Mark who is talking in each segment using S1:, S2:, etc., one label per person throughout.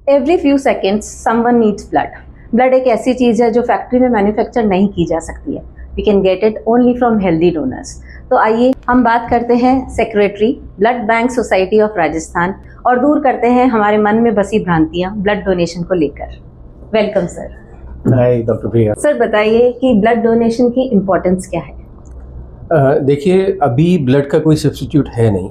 S1: Every few seconds someone needs blood. Blood एक ऐसी चीज़ है जो फैक्ट्री में मैन्युफैक्चर नहीं की जा सकती है। We can get it only from healthy donors. तो आइए हम बात करते हैं secretary blood bank society of Rajasthan और दूर करते हैं हमारे मन में बसी भ्रांतियाँ ब्लड डोनेशन को लेकर। Welcome sir.
S2: हाय डॉक्टर प्रिया।
S1: सर बताइए कि ब्लड डोनेशन की इम्पोर्टेंस क्या है?
S2: देखिए, अभी ब्लड का कोई सब्स्टिट्यूट है नहीं।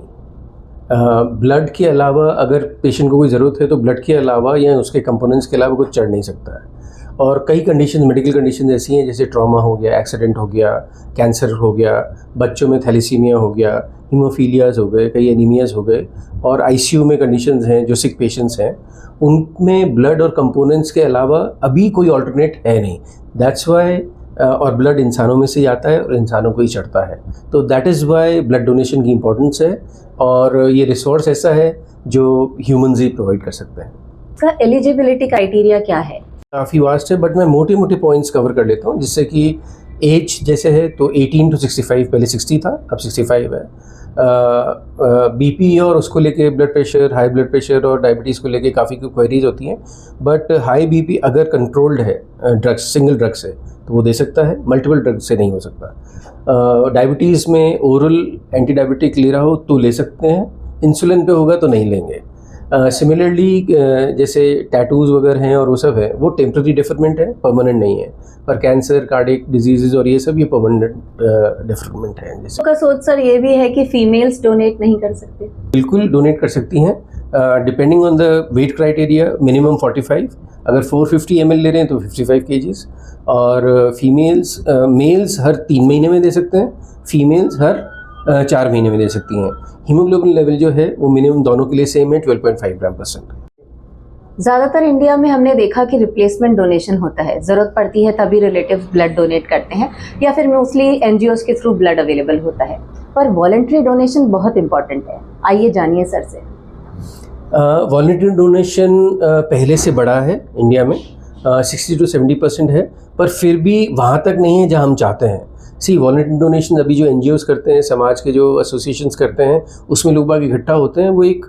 S2: ब्लड के अलावा अगर पेशेंट को कोई ज़रूरत है तो ब्लड के अलावा या उसके कंपोनेंट्स के अलावा कुछ चढ़ नहीं सकता है। और कई कंडीशन, मेडिकल कंडीशन ऐसी हैं जैसे ट्रॉमा हो गया, एक्सीडेंट हो गया, कैंसर हो गया, बच्चों में थैलेसीमिया हो गया, हीमोफीलियाज हो गए, कई एनीमियाज हो गए, और आईसीयू में कंडीशंस हैं जो सिक पेशेंट्स हैं, उनमें ब्लड और कंपोनेंट्स के अलावा अभी कोई ऑल्टरनेट है नहीं। दैट्स वाई और ब्लड इंसानों में से ही आता है और इंसानों को ही चढ़ता है। तो that is Y blood donation की इम्पोर्टेंस है, और ये रिसोर्स ऐसा है जो ह्यूमंस ही प्रोवाइड कर सकते हैं।
S1: सर एलिजिबिलिटी क्राइटेरिया क्या है?
S2: काफ़ी वास्ट है, बट मैं मोटे मोटे पॉइंट्स कवर कर लेता हूँ, जिससे कि एज जैसे है तो 18 to 65, पहले 60 था, अब 65 है। बीपी और उसको लेके blood pressure, high blood pressure और डायबिटीज़ को लेके काफ़ी क्वेरीज होती हैं, बट हाई बीपी अगर कंट्रोल्ड है ड्रग्स, सिंगल ड्रग से, तो वो दे सकता है, मल्टीपल ड्रग से नहीं हो सकता। डायबिटीज़ में ओरल एंटी डायबिटिक ले रहा हो तो ले सकते हैं, इंसुलिन पे होगा तो नहीं लेंगे। सिमिलरली जैसे टैटूज़ वगैरह हैं और वो सब है, वो टेम्प्रेरी डेफरमेंट है, परमानेंट नहीं है। पर कैंसर, कार्डिक डिजीज़ और ये सब ये परमानेंट डेफरमेंट है। जैसे
S1: का सोच सर ये भी है कि फीमेल्स डोनेट नहीं कर सकते?
S2: बिल्कुल डोनेट कर सकती हैं, depending on the weight criteria. Minimum 45, अगर 450 ml ले रहे हैं तो 55 kgs, और फीमेल्स, मेल्स हर 3 महीने में दे सकते हैं, फीमेल्स हर 4 महीने में दे सकती हैं। हीमोग्लोबिन लेवल जो है वो मिनिमम दोनों के लिए सेम है, 12.5 ग्राम/%।
S1: ज़्यादातर इंडिया में हमने देखा कि रिप्लेसमेंट डोनेशन होता है, ज़रूरत पड़ती है तभी रिलेटिव ब्लड डोनेट करते हैं, या फिर मोस्टली एनजीओज के थ्रू ब्लड अवेलेबल होता है। पर वॉलंटरी डोनेशन बहुत इंपॉर्टेंट है, आइए जानिए सर से।
S2: वॉलंटरी डोनेशन पहले से बड़ा है इंडिया में, 60 to 70% है, पर फिर भी वहाँ तक नहीं है जहाँ हम चाहते हैं। वॉलंटरी डोनेशन अभी जो एनजीओज करते हैं, समाज के जो एसोसिएशंस करते हैं, उसमें लोग बाग इकट्ठा होते हैं, वो एक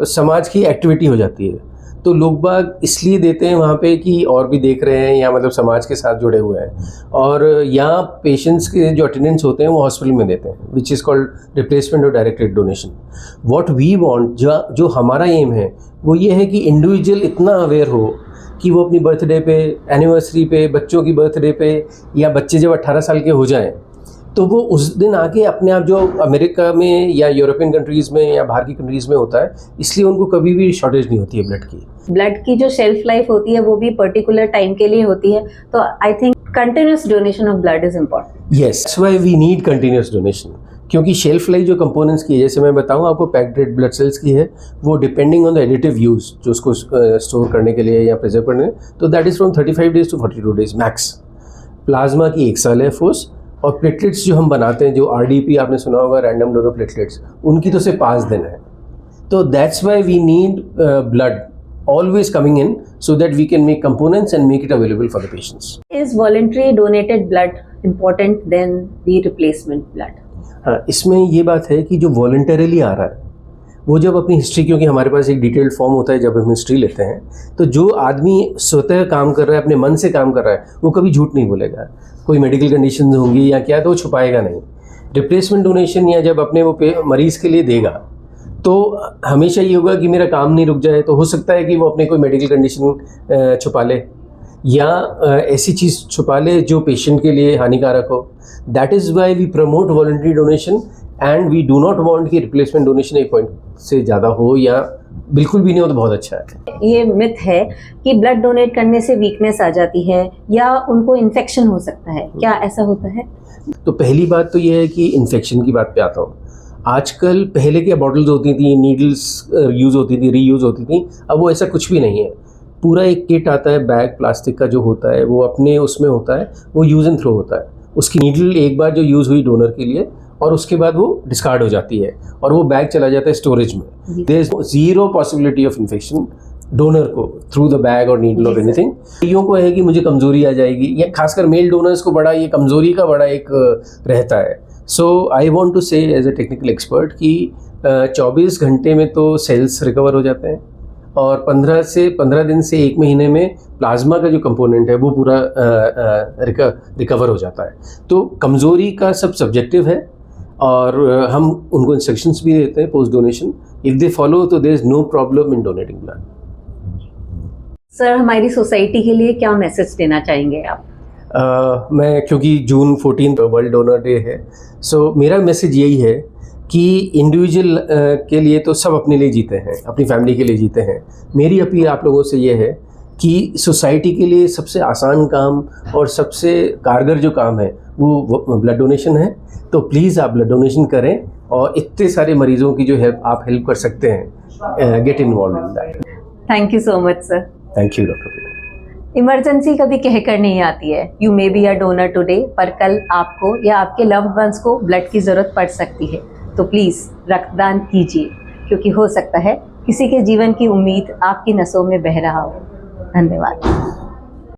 S2: समाज की एक्टिविटी हो जाती है। तो लोग बाग इसलिए देते हैं वहाँ पे कि और भी देख रहे हैं, या मतलब समाज के साथ जुड़े हुए हैं, और यहाँ पेशेंट्स के जो अटेंडेंट्स होते हैं वो हॉस्पिटल में देते हैं, विच इज़ कॉल्ड रिप्लेसमेंट और directed donation. What we want, जो हमारा एम है वो ये है कि इंडिविजुअल इतना अवेयर हो कि वो अपनी बर्थडे पे, एनिवर्सरी पे, बच्चों की बर्थडे पे, या बच्चे जब 18 साल के हो जाएं तो वो उस दिन आके अपने आप, जो अमेरिका में या यूरोपियन कंट्रीज़ में या बाहर की कंट्रीज़ में होता है, इसलिए उनको कभी भी शॉर्टेज नहीं होती है ब्लड की।
S1: ब्लड की जो शेल्फ लाइफ होती है वो भी पर्टिकुलर टाइम के लिए होती है, तो I think continuous donation of blood is important.
S2: Yes, that's why we need continuous donation, क्योंकि शेल्फ लाइफ जो कंपोनेंट्स की है, जैसे मैं बताऊं आपको, पैक्ड रेड ब्लड सेल्स की है, वो depending on the additive use, जो उसको स्टोर करने के लिए या प्रिजर्व करने, तो that is from 35 days to 42 days max. Plasma की 1 साल है फोर्स, और प्लेटलेट्स जो हम बनाते हैं, जो आरडीपी आपने सुना होगा, रैंडम डोनर प्लेटलेट्स, उनकी तो सिर्फ 5 दिन है। तो that's why we need blood always coming in, so that we can make components and make it available for the patients.
S1: Is voluntary donated blood important than the replacement blood?
S2: इसमें ये बात है कि जो वॉलंटरीली आ रहा है, वो जब अपनी हिस्ट्री, क्योंकि हमारे पास एक डिटेल्ड फॉर्म होता है जब हम हिस्ट्री लेते हैं, तो जो आदमी स्वतः काम कर रहा है, अपने मन से काम कर रहा है, वो कभी झूठ नहीं बोलेगा। कोई मेडिकल कंडीशन होंगी या क्या, तो वो छुपाएगा नहीं। रिप्लेसमेंट डोनेशन या जब अपने वो मरीज़ के लिए देगा, तो हमेशा ये होगा कि मेरा काम नहीं रुक जाए, तो हो सकता है कि वो अपने कोई मेडिकल कंडीशन छुपा ले, या ऐसी चीज़ छुपा ले जो पेशेंट के लिए हानिकारक हो। That is why we promote voluntary donation, and we do not want कि रिप्लेसमेंट डोनेशन 1 पॉइंट से ज़्यादा हो, या बिल्कुल भी नहीं हो तो बहुत अच्छा है।
S1: ये मिथ है कि ब्लड डोनेट करने से वीकनेस आ जाती है या उनको इन्फेक्शन हो सकता है, क्या ऐसा होता है?
S2: तो पहली बात तो ये है कि इन्फेक्शन की बात पे आता हूँ। आजकल पहले क्या बॉटल्स होती थी, नीडल्स यूज़ होती थी, रीयूज़ होती थी, अब वो ऐसा कुछ भी नहीं है। पूरा एक किट आता है, बैग प्लास्टिक का जो होता है, वो अपने उसमें होता है, वो यूज़ एंड थ्रो होता है। उसकी नीडल एक बार जो यूज़ हुई डोनर के लिए, और उसके बाद वो डिस्कार्ड हो जाती है, और वो बैग चला जाता है स्टोरेज में। There is zero possibility of infection donor को थ्रू द बैग और नीडल और एनीथिंग। कईयों को है कि मुझे कमज़ोरी आ जाएगी, या खासकर मेल डोनर्स को बड़ा ये कमज़ोरी का बड़ा एक रहता है। सो आई वॉन्ट टू से एज ए टेक्निकल एक्सपर्ट कि 24 घंटे में तो सेल्स रिकवर हो जाते हैं, और 15 दिन से 1 महीने में प्लाज्मा का जो कंपोनेंट है वो पूरा रिकवर हो जाता है। तो कमज़ोरी का सब सब्जेक्टिव है और हम उनको इंस्ट्रक्शंस भी देते हैं post donation. If they follow तो there is no problem in donating blood.
S1: Sir, हमारी सोसाइटी के लिए क्या मैसेज देना चाहेंगे आप?
S2: मैं, क्योंकि जून 14 वर्ल्ड डोनर डे है, सो मेरा मैसेज यही है कि इंडिविजुअल के लिए तो सब अपने लिए जीते हैं, अपनी फैमिली के लिए जीते हैं। मेरी अपील आप लोगों से ये है कि सोसाइटी के लिए सबसे आसान काम और सबसे कारगर जो काम है वो ब्लड डोनेशन है। तो प्लीज़ आप ब्लड डोनेशन करें और इतने सारे मरीज़ों की जो है आप हेल्प कर सकते हैं। Get involve in that.
S1: Thank you so much sir.
S2: Thank you doctor.
S1: Emergency कभी कहकर नहीं आती है। You may be a donor today, पर कल आपको या आपके लव्ड वंस को ब्लड की ज़रूरत पड़ सकती है। तो प्लीज़ रक्तदान कीजिए, क्योंकि हो सकता है किसी के जीवन की उम्मीद आपकी नसों में बह रहा हो। धन्यवाद।